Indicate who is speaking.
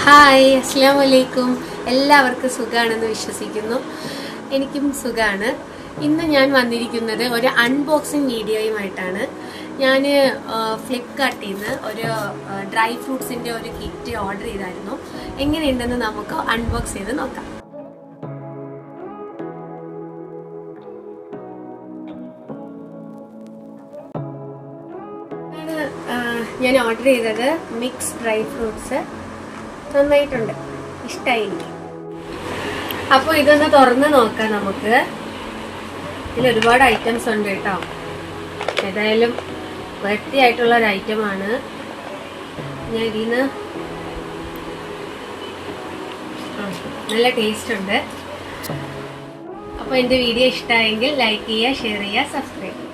Speaker 1: Hi, അസ്സലാമു അലൈക്കും. എല്ലാവർക്കും സുഖമാണെന്ന് വിശ്വസിക്കുന്നു. എനിക്കും സുഖമാണ്. ഇന്ന് ഞാൻ വന്നിരിക്കുന്നത് ഒരു അൺബോക്സിങ് വീഡിയോയുമായിട്ടാണ്. ഞാൻ ഫ്ലിപ്കാർട്ടിൽ നിന്ന് ഒരു ഡ്രൈ ഫ്രൂട്ട്സിൻ്റെ ഒരു കിറ്റ് ഓർഡർ ചെയ്തായിരുന്നു. എങ്ങനെയുണ്ടെന്ന് നമുക്ക് അൺബോക്സ് ചെയ്ത് നോക്കാം. ഞാൻ ഓർഡർ ചെയ്തത് മിക്സ് ഡ്രൈ ഫ്രൂട്ട്സ്. നന്നായിട്ടുണ്ട്, ഇഷ്ടമായി എനിക്ക്. അപ്പോൾ ഇതൊന്ന് തുറന്ന് നോക്കാം നമുക്ക്. ഇതിൽ ഒരുപാട് ഐറ്റംസ് ഉണ്ട് കേട്ടോ. ഏതായാലും വൃത്തിയായിട്ടുള്ള ഒരു ഐറ്റമാണ്. ഞാൻ ഇതിന് നല്ല ടേസ്റ്റ് ഉണ്ട്. അപ്പോൾ എൻ്റെ വീഡിയോ ഇഷ്ടമായെങ്കിൽ ലൈക്ക് ചെയ്യുക, ഷെയർ ചെയ്യുക, സബ്സ്ക്രൈബ് ചെയ്യുക.